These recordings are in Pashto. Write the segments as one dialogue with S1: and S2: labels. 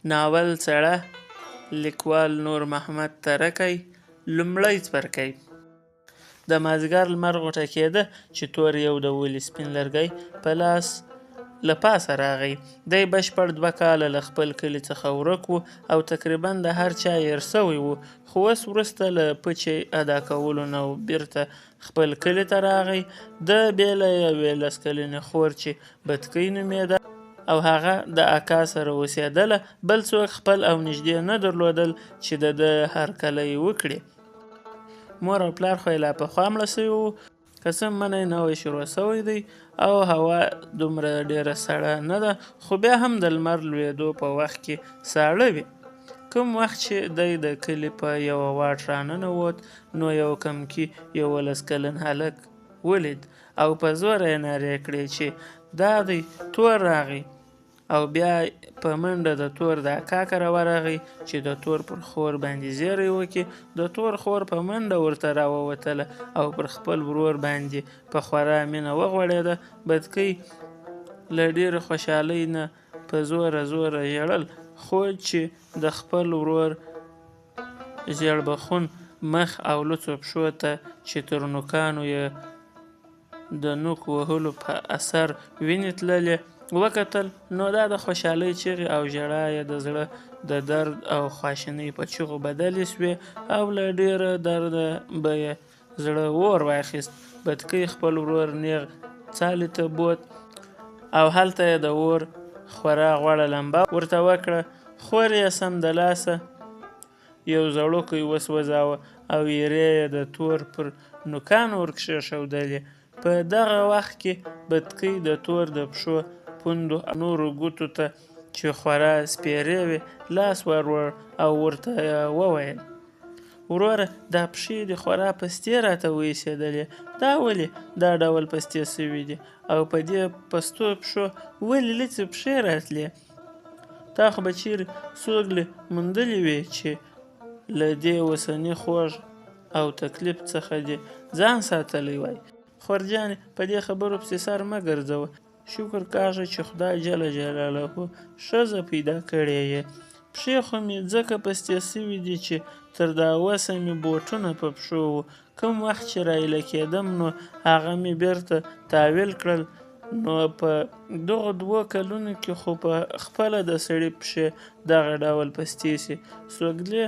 S1: ناول څړه لیکوال نور محمد ترکی لومړی څپرکی د مازدیګر لمر غوټه کېده چې تور یو د ولي سپین لرګی په لاس له پاسه راغی. دی بشپړ 2 کاله له خپل کلي څخه ورک و او تقریبا د هر چا هېر سوی و، خو اوس وروسته له پچې ادا کولو نه بیرته خپل کلي ته راغی. ده بې له یوې 10 کلنې خور چې بتکۍ نومېده او هغه د اکا سره اوسېدله، بل څوک خپل او نږدې نه درلودل چې د ده هرکلی وکړي. مور او پلار خو یې لا پخوا مړه سوي وو، که څه منی نوی شروع سوی دی او هوا دومره ډېره سړه نه ده، خو بیا هم د لمر لوېدو په وخت کې ساړه وي. کوم وخت چې دی د کلي په یوه واټ راننوت، نو یو کمکي 11 کلن هلک ولید او په زوره یې نارې کړې چې دا دی تور راغی، او بیا په منډه د تور د اکا کره ورغی چې د تور پر خور باندې زیری وکړي. د تور خور په منډه ورته راووتله او پر خپل ورور باندې په خورا مینه وغوړېده. بتکۍ له ډېرې خوشحالۍ نه په زوره زوره ژړل، خو چې د خپل ورور ژړبخون مخ او لوڅو پښو ته چې تر نوکانو یې د نوک وهلو په اثر وینې تللې وکتل، نو دا د خوشحالۍ چیغې او ژړا یې د زړه د درد او خواشینۍ په چیغو بدلې سوې او له ډېره درده به یې زړه اور واخیست. بتکۍ خپل ورور نیغ څالې ته بوت او هلته یې د اور خورا غوړه لمبه ورته وکړه. خور یې سمدلاسه یو زړوکی وسوځاوه او ایرې یې د تور پر نوکانو ورکښېښودلې. په دغه وخت کې بتکۍ د تور د پښو پوندو او نورو ګوتو ته چې خورا سپېرې وې لاس وروړ او ورته وویل: وروره، دا پښې دې خورا پستې راته وایسېدلې، دا ولې دا ډول پستې سوي دي او په دې پستو پښو ولې لڅې پښې راتلې؟ تا خو به چیرې سوګلې موندلې وې چې له دې اوسني خوږ او تکلیف څخه دې ځان ساتلی وای. خورجانې، په دې خبرو پسې سر مه ګرځوه. شکر کاږه چې خدای جل جلاله ښځه پیدا کړې یې. پښې خو مې ځکه پستې سوي دي چې تر دا اوسه مې بوټونه په پښو وو. کوم وخت چې رایله کېدم نو هغه مې بیرته تاویل کړل. نو په دغو 2 کلونو کې خو په خپله د سړي پښې دغه ډول پستې سي. سوګلې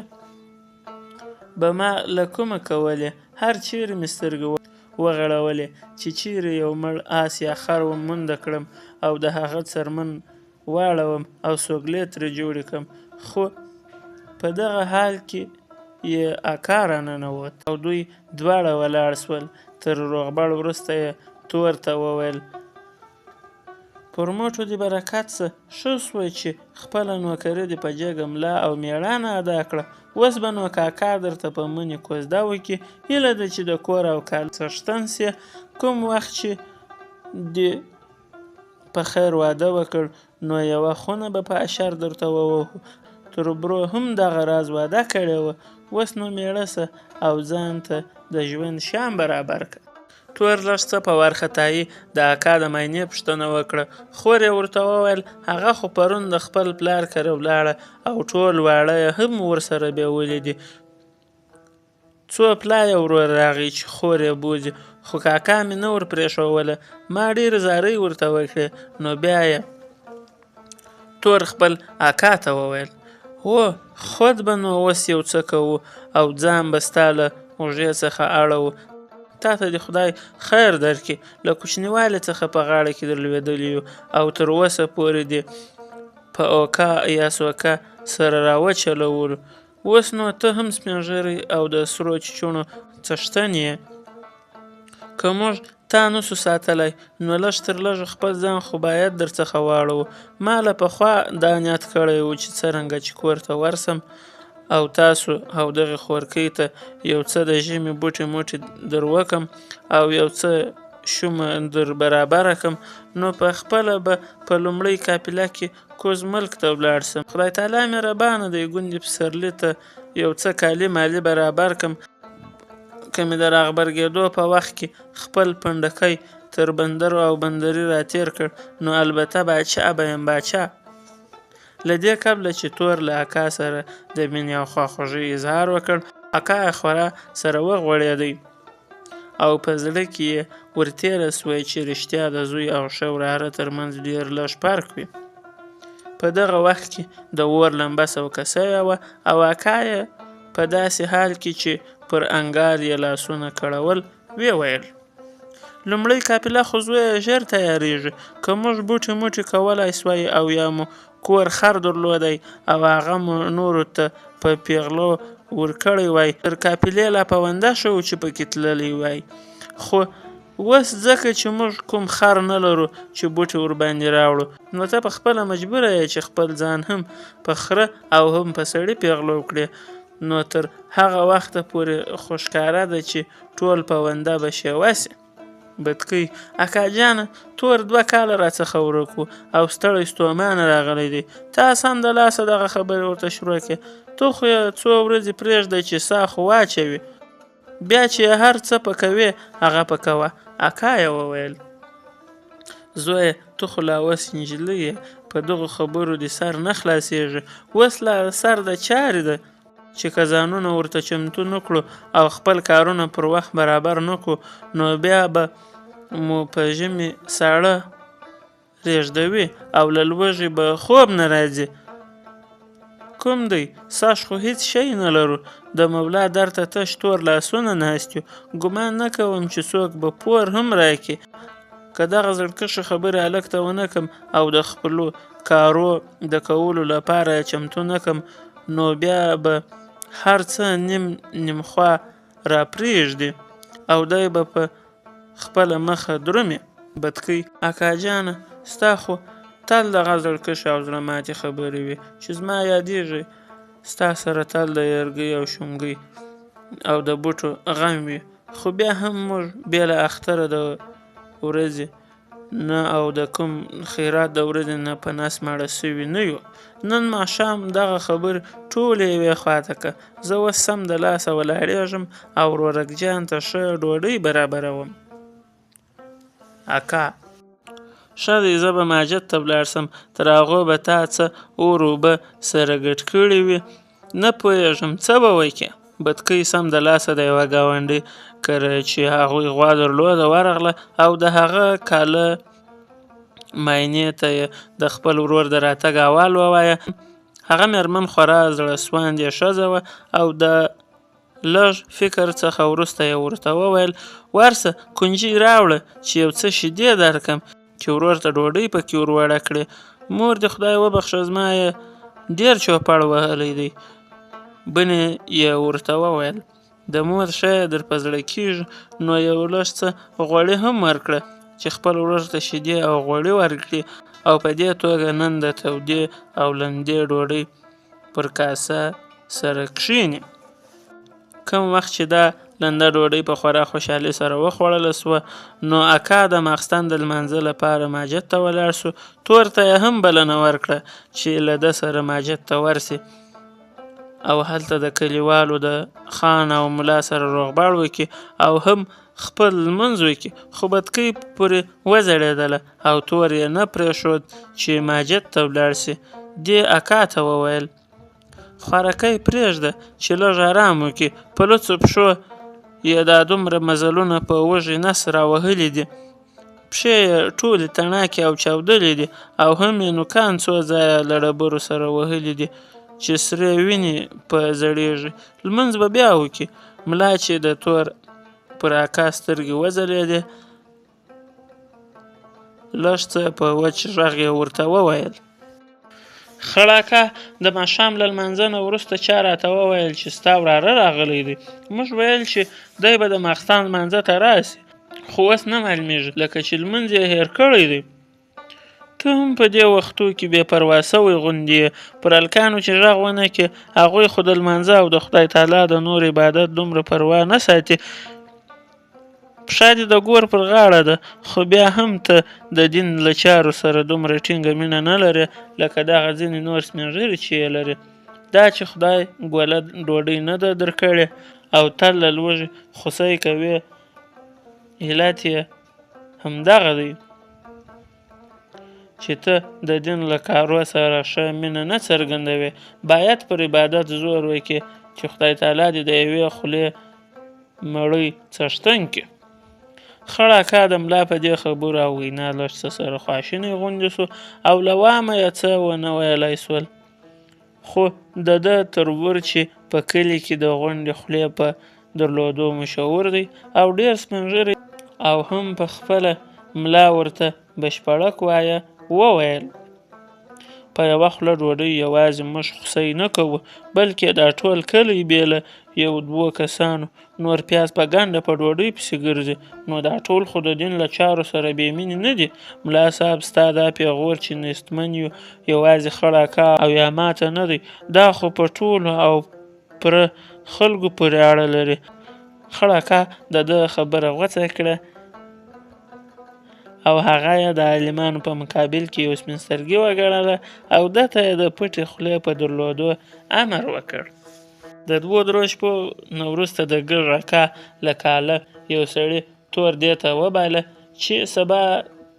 S1: به ما له کومه کولې؟ هر چیرې مې سترګې وغړولې چې چیرې یو مړ آس یا خر مونده کړم او د هغه څرمن واړوم او سوګلې ترې جوړې کړم. خو په دغه حال کې یې اکا راننوت او دوی دواړه ولاړ سول. تر روغبړ وروسته یې تور ته وویل: پر موټو دې برکت څه، ښه سوه چې خپله نوکري دې په جګه ملا او میړانه ادا کړه. اوس به نو کاکا درته په منې کوزده وکړي. هیله ده چې د کور او کال څښتن سې. کوم وخت چې دې په خیر واده وکړ نو یوه خونه به په اشر درته ووهو. تربرو هم دغه راز واده کړې وه. اوس نو میړه سه او ځان ته د ژوند شیان برابر کړه. تور لږ څه په وارخطایي د اکا د معاینې پوښتنه وکړه. خور یې ورته وویل: هغه خو پرون د خپل پلار کره ولاړه او ټول واړه یې هم ورسره بیولي دي. څو پلا یې ورور راغی چې خور یې بوځي، خو کاکا مې نه ور پرېښوله. ما ډېرې زارۍ ورته وکړې، نو بیا یې تور خپل اکا ته وویل: هو، خود به نو اوس یو څه کوو او ځان به ستا له اوږې څخه اړوو. تا ته دې خدای خیر درکړي. له کوچنیوالي څخه په غاړه کې در لوېدلي یو او تر اوسه پورې دې په اوکا یا سوکا سره راوچلولو. اوس نو ته هم سپین ږیری او د سرو چیچڼو څښتن یې. که موږ تا نسو ساتلی نو لږ تر لږه خپل ځان خو باید در څخه واړوو. ما له پخوا دا نیت کړی و چې څرنګه چې کور ته ورسم او تاسو او دغې خورکۍ ته یو څه د ژمي بوټي موټي در وکم او یو څه شومه در برابره کم، نو په خپله به په لومړۍ قافله کې کوز ملک ته ولاړ سم. خدای تعالی مهربانه دی، ګوندې پسرلي ته یو څه کالي مالي برابر کم. که مې د راغبرګېدو په وخت کې خپل پنډکی تر بندرو او بندري راتېر کړ نو البته باچا به یم باچا. له دې قبله چې تور له اکا سره د مینې او خواخوږۍ اظهار وکړ، اکا یې خورا سره وغوړېدی او په زړه کې یې ورتېره سوی چې رښتیا د زوی او ښه وراره ترمنځ ډېر لږ فرق وي. په دغه وخت کې د اور لمبه سوکه سوې وه او اکا یې په داسې حال کې چې پر انګار یې لاسونه کړول ویل: لومړی قافله خو زویه ژر تیارېږي، که موږ بوټي موټي کولی سوای او یا مو کور خر درلودی او هغه مو نورو ته په پیغلو ورکړی وای، تر قافلې لا پونده ښه و چې پکې تللی وای. خو اوس ځکه چې موږ کوم خر نه لرو چې بوټي ورباندې راوړو، نو ته په خپله مجبوره یې چې خپل ځان هم په خره او هم په سړي پیغلو کړې. نو تر هغه وخته پورې خو ښکاره ده چې ټول پونده به شېوه سي. بدکۍ: اکا جانه، تور 2 کاله راڅخه ورک و او ستړی ستومانه راغلی دی. تا سمدلاسه دغه خبرې ورته شروع کړې. ته خو یې څو ورځې پرېږده چې ساه خو واچوي، بیا چې یې هر څه پکوې هغه پکوه. اکا یې وویل: زویه، ته خو لا اوس نجلۍ یې، په دغو خبرو دې سر نه خلاصېږي. اوس لا سر د چارې ده چې که ځانونه ورته چمتو نه کړو او خپل کارونه پر وخت برابر نه کړو، نو بیا به مو په ژمي ساړه رېږدوي او له لوږې به خوب نه راځي. کوم دی؟ ساش خو هیڅ شی نه لرو، د مولا درته تش تور لاسونه ناست یو. ګمان نه کوم چې څوک به پور هم راکړي. که دغه زړکښې خبرې هلک ته ونه کړم او د خپلو کارو د کولو لپاره یې چمتو نه کړم، نو بیا به هر څه نیم خوا را پرېږدي او دی به په خپله مخه درومي. بدکۍ: اکا جانه، ستا خو تل دغه زړکښې او زړه ماتې خبرې وي چې زما یادېږي. ستا سره تل د یرګۍ او شومګۍ او د بوټو غم وي، خو بیا هم موږ بې له اختره د ورځې نه او د کوم خیرات د ورځې نه په نس ماړه سوي نه یو. نن ماښام دغه خبرې ټولې یوې خواته که. زه اوس سمدلاسه ولاړېږم او ورورک جان ته ښه ډوډۍ برابروم. اکا: ښه دی، زه به ماجت ته ولاړ سم، تر هغو به تا څه اور اوبه سره ګډ کړي وي. نه پوهېږم څه به وکړې. بدکۍ سمدلاسه د یوه ګاونډي کره چې هغوی غوا درلوده ورغله او د هغه کاله معاینې ته یې د خپل ورور د راتګ احوال ووایه. هغه مېرمن خورا زړه سواندې ښځه وه او د لږ فکر څخه وروسته یې ورته وویل: ورسه کنجۍ راوړه چې یو څه شیدې درکم چې ورور ته ډوډۍ پکې ور وړه کړې. مور دې خدای وبخښه، زما یې ډېر چوپړ وهلی دی. بنې یې ورته وویل: د مور ښه یې در په زړه کېږي، نو یو لږ څه غوړي هم ورکړه چې خپل ورور ته شیدې او غوړي ورکړي او په دې توګه نن د تودې او لندې ډوډۍ پر کاسه سره کښېني. کوم وخت چې دا لنده ډوډۍ په خورا خوشحالۍ سره وخوړله سوه، نو اکا د ماخستن د لمانځه لپاره ماجت ته ولاړ سو. تور ته یې هم بلنه ورکړه چې له ده سره ماجت ته ورسي او هلته د کلیوالو د خان او ملا سره روغبړ وکړي او هم خپل لمونځ وکړي. خو بدکۍ پورې وځړېدله او تور یې نه پرېښود چې ماجت ته ولاړ سي. دې اکا ته وویل: خوارکۍ پرېږده چې لږ ارام وکړي، په لوڅو پښو یې دا دومره مزلونه په وږي نس راوهلي دي، پښې یې ټولې تڼاکې او چاودلې دي او هم یې نوکان څو ځایه له ډبرو سره وهلي دي چې سرې وینې په زړېږي. لمونځ به بیا وکړي. ملا چې د تور پر اکا سترګې وځلېدې، لږ څه په وچ غږ یې ورته وویل: خړ اکا، د ماښام له لمانځه نه وروسته چا راته وویل چې ستا وراره راغلی دی. موږ ویل چې دی به د ماخستن لمانځه ته راسي، خو اوس نه معلومېږي، لکه چې لمونځ یې هېر کړی دی. ته هم په دې وختو کې بې پروا سوی غوندې یې. پر هلکانو چې غږ ونه کړې، هغوی خو د لمانځه او د خدای تعالی د نور عبادت دومره پروا نه ساتي. پښه دې د ګور پر غاړه ده، خو بیا هم ته د دین له چارو سره دومره ټینګه مینه نه لرې لکه دغه ځینې نور سپین ږیري چې یې لري. دا چې خدای ګوله ډوډۍ نه ده درکړې او تل له لوږې خوسۍ کوې، علت یې همدغه دی. چې ته د دین له کارو سره ښه مینه نه څرګندوې، باید پر عبادت زور وکړې چې خدای تعالی دې د یوې خولې مړۍ څښتن کړي. خړ اکا د ملا په دې خبرو او وینا لږ څه سره خواشینی غوندې سو او له وامه یې څه ونه ویلی سول. خو د ده تر ور چې په کلي کې د غونډې خولې په درلودو مشهور دی او ډېر سپین ږیری او هم په خپله ملا ورته بشپړک وایه، وویل: په یوه خوله ډوډۍ یوازې موږ خوسی نه کوو، بلکې دا ټول کلی بې له یو دوو کسانو نور پیاز په ګنډه په ډوډۍ پسې ګرځي، نو دا ټول خو د دین له چارو سره بې مینې نه دي. ملا صاحب ستا دا پیغور چې نیستمن یو یوازې خړ اکا او یا ماته نه دی، دا خو په ټولو او پره خلکو پورې اړه لري. خړ اکا د ده خبره غوڅه کړه او هغه یې د عالمانو په مقابل کې یو سپین سترګي وګڼله او ده ته یې د پټې خولې په درلودو امر وکړ. د 2-3 شپو نه وروسته د ګرد اکا له کاله یو سړي تور دې ته وبایله چې سبا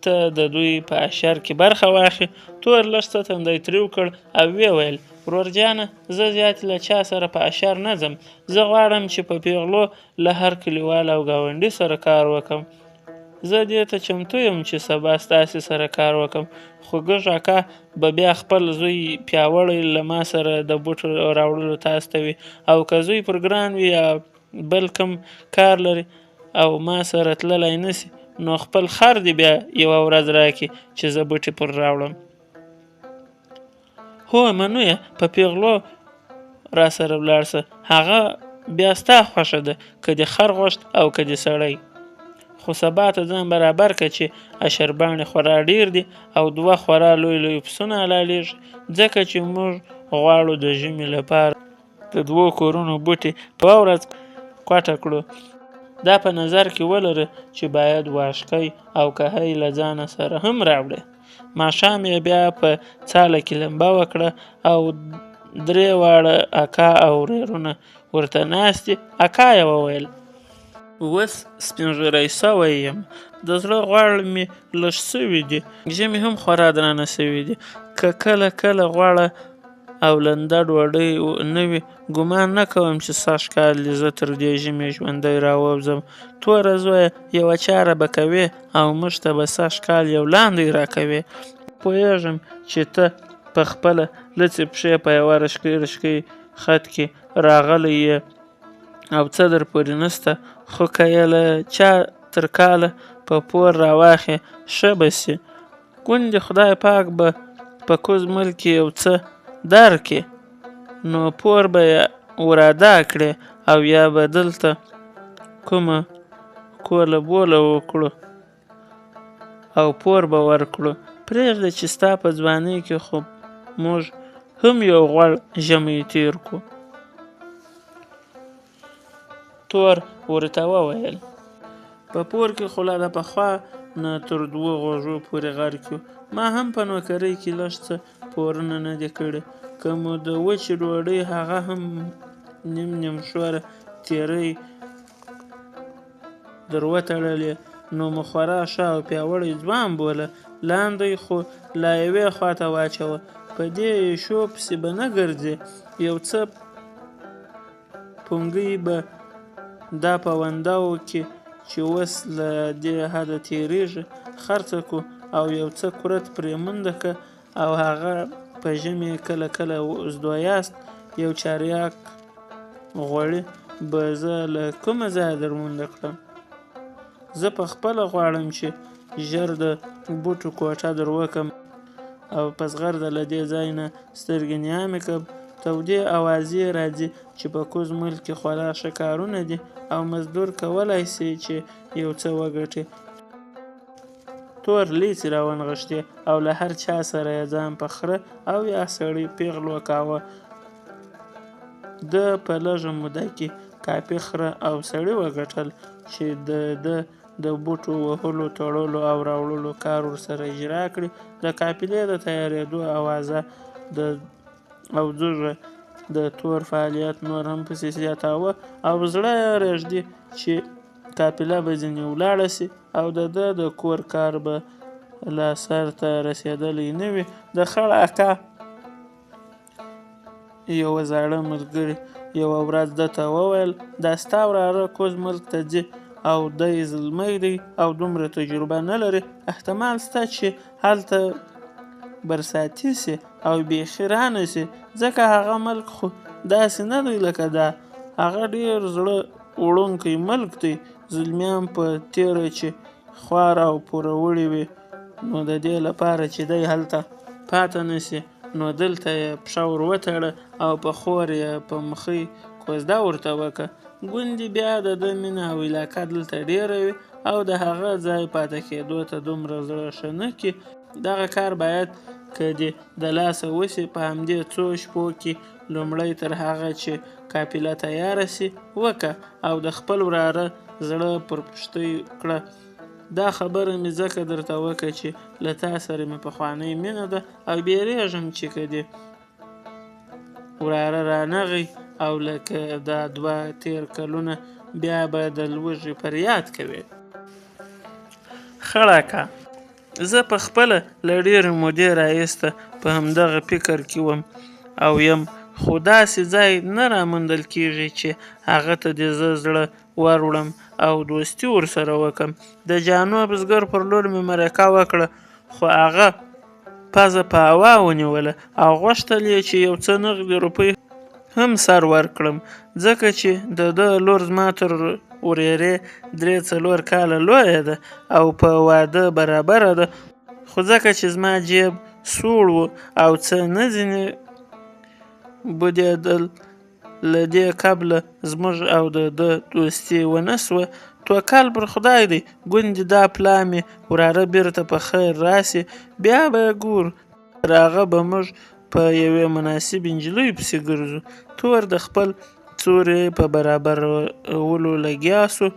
S1: ته د دوی په اشر کې برخه واخلي. تور لږ څه تندی تریو کړ او ویې ویل: ورور جانه، زه زیات له چا سره په اشر نه ځم، زه غواړم چې په پیغلو له هر کلیوال او ګاونډي سره کار وکم. زه دې ته چمتو یم چې سبا ستاسې سره کار وکم، خو ګرد اکا به بیا خپل زوی پیاوړی له ما سره د بوټو راوړلو ته استوي، او که زوی پر ګران وي یا بل کم کار لري او ما سره تللی نسي، نو خپل خر دې بیا یوه ورځ راکړي چې زه بوټي پر راوړم. هو منو یې، په پیغلو را سره ولاړ شه، هغه بیا ستا خوښه ده، که دې خر غوښت او که دې سړی. خو سبا ته ځان برابر که چې اشرباڼې خورا ډېر دي او 2 خورا لوی پسونه حلالېږي، ځکه چې موږ غواړو د ژمي لپاره د 2 کورونو بوټي په یوه ورځ کوټه کړو. دا په نظر کې ولره چې باید واشکی او کهی له ځانه سره هم راوړې. ماښام یې بیا په څاله کې لمبه وکړه او 3 واړه اکا او ورېرونه ورته ناست دي. اکا یې وویل: اوس سپین ږیری سوی یم، د زړه غوړ مې لږ سوي دي، ژمي هم خورا درانه سوي دي، که کله کله غوړه او لنده ډوډۍ نه وي، ګمان نه کوم چې سږ کال دې زه تر دې ژمي ژوندی راووځم. توره زویه، یوه چاره به کوې او موږ ته به سږ کال یو لاندی راکوې. پوهېږم چې ته په خپله لڅې پښې په یوه رشکۍ خط کې راغلی یې او څه در پورې نسته، خو که یې له چا تر کاله په پور راواخې ښه به سي. ګوندې خدای پاک به په کوز ملک کې یو څه درکړي، نو پور به یې ور ادا کړې او یا به دلته کومه کوله بوله وکړو او پور به ورکړو. پرېږده چې ستا په ځوانۍ کې خو موږ هم یو غوړ ژمی تیر کړو. تور ورته وویل: په پور کې خو لا د پخوا نه تر 2 غوږو پورې غر کړو، ما هم په نوکرۍ کې لږ څه پورونه نه دي کړي، که مو د وچې ډوډۍ هغه هم نیم شوره تیری در وتړلې، نو مو خورا ښه او پیاوړی ځوان بوله، لاندی خو لا یوې خواته واچوه، په دې ایشو پسې به نه ګرځې، یو څه پونګۍ به دا په ونداو کې چې اوس له دې حده تیریږي خرڅه کو او یو څه کورت پرې منده که، او هغه په ژمي کله کله زدویاست یو چاریاک غوړي به زه له کومه ځایه در مونده کړم. زه په خپله غواړم چې ژر د بوټو کوټه در وکم او په زغرده له دې ځای نه سترګې نیامې کړم. تودې اوازې راځي چې په کوز ملک کې خورا ښه کارونه دي او مزدور کولی سي چې یو څه وګټي. تور لیڅې راونغښتې او له هر چا سره یې ځان په خره او یا سړي پیغل وکاوه. ده په لږه موده کې کافي خره او سړي وګټل چې د بوټو وهلو، تړلو او راوړلو کار ورسره اجرا کړي. د قافلې د تیارېدو اوازه او ځوږه د تور فعالیت نور هم پسې زیاتاوه او زړه یې رېږدي چې قافله به ځینې ولاړه سي او د ده د کور کار به لا سر ته رسېدلی نه وي. د خړ اکا یوه زاړه ملګري یوه ورځ ده ته وویل دا ستا وراره کوز ملک ته ځي او دی زلمی دی او دومره تجربه نه لري، احتمال شته چې هلته برساتي سي او بیخي رانسي، ځکه هغه ملک خو داسې نه دی لکه دا. هغه ډېر زړه وړونکی ملک دی. زلمیان په تیره چې خوار او پوروړي وي، نو د دې لپاره چې دی هلته پاته نسي، نو دلته یې پښه ور وتړه او په خور یې په مخۍ کوزده ورته وکړه. ګوندې بیا د ده مینه او علاقه دلته ډېره وي او د هغه ځای پاته کېدو ته دومره زړه ښه نه کړي. دغه کار باید که دې د لاسه وسي په همدې څو شپو کې لومړی تر هغه چې قافله تیاره سي وکړه او د خپل وراره زړه پر پښتۍ کړه. دا خبره مې ځکه درته وکړه چې له تا سره مې پخوانۍ مینه ده او بیریږم چې که دې وراره رانغی او لکه دا 2 تیر کلونه بیا به د لوږې فریاد کوې. خړ اکا: زه په خپله له ډېرې مودې راهیسته په همدغه فکر کې وم او یم، خو داسې ځای نه راموندل کېږي چې هغه ته دې زه زړه وروړم او دوستي ورسره وکړم. د جانو بزګر پر لور مې مرکه وکړه، خو هغه پزه په هوا ونیوله او غوښتل یې چې یو څه نغدې روپۍ هم سر ورکړم، ځکه چې د ده لور زما تر ورېرې 3-4 کاله لویه ده او په واده برابره ده. خو ځکه چې زما جیب سوړ و او څه نه ځینې بودېدل، له دې قبله زموږ او د ده دوستي ونه سوه. توکل پر خدای دی، ګوندې دا پلا مې وراره بیرته په خیر راسي، بیا به یې ګورو. تر هغه به موږ په یوې مناسبې نجلۍ پسې ګرځو. تور د خپل تورې په برابرولو لګیا سو.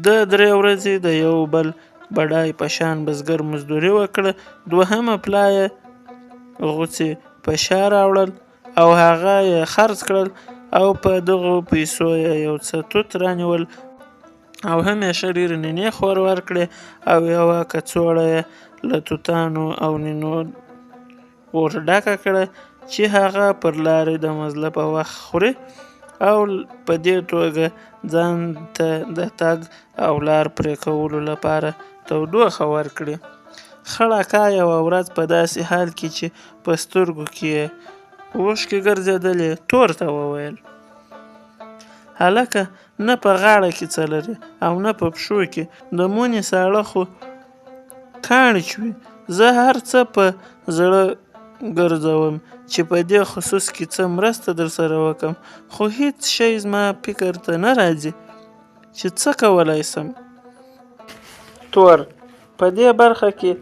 S1: د 3 ورځې د یو بل بډای په شان بزګر مزدوري وکړه. 2مه پلا یې غوڅې په شا راوړل او هغه یې خرڅ کړل او په دغو پیسو یې یو څه توت رانیول او همیشه ډېرې نینې خور ورکړې او یوه کڅوړه یې له توتانو او نینو ور ډکه کړه چې هغه پر لارې د مزله په وخت خوري او په دې توګه ځان ته د تګ او لار پرې کولو لپاره تودوخه ورکړي. خړ اکا یوه ورځ په داسې حال کې چې په سترګو کې یې اوښکې ګرځېدلې تور ته وویل: هلکه، نه په غاړه کې څه لري او نه په پښو کې، د مونې ساړه خو کاڼي چوي. زه هر څه په زړه ګرځوم چې په دې خصوص کې څه مرسته در سره وکړم، خو هیڅ شی زما فکر ته نه راځي چې څه کولی سم. تور: په دې برخه کې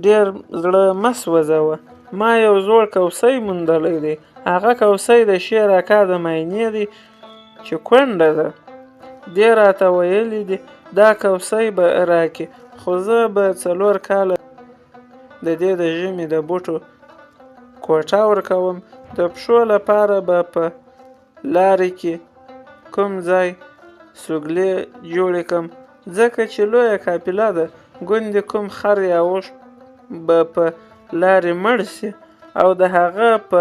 S1: ډېر زړه مه سوځوه. ما یو زوړ کوسی موندلی دی. هغه کوسی د شیر اکا د معاینې دی چې کونډه ده. دې راته ویلي دي دا کوسی به راکړي، خو زه به 4 کاله د دې د ژمي د بوټو کوټه ورکوم. د پښو لپاره به په لارې کې کوم ځای سوګلې جوړې کړم، ځکه چې لویه قافله ده، ګوندې کوم خر یا اوښ به په لارې مړ سي او د هغه په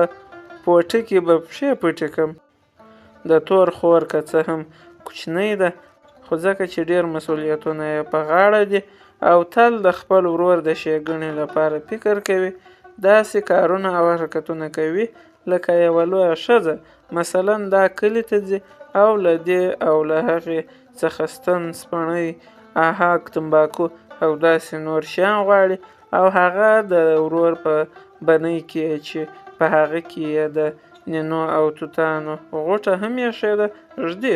S1: پوټه کې به پښې پټې کړم. د تور خور که څه هم کوچنۍ ده، خو ځکه چې ډېر مسؤلیتونه یې په غاړه دي او تل د خپل ورور د ښېګڼې لپاره فکر کوي، داسې کارونه او حرکتونه کوي لکه یوه لویه ښځه. مثلا دا کلي ته ځي او له دې او له هغې څخه ستن، سپڼۍ، اهاک، تنباکو او داسې نور شیان غواړي او هغه د ورور په بنۍ کې چې په هغه کې یې د نینو او توتانو غوټه هم ایښې ده ږدي.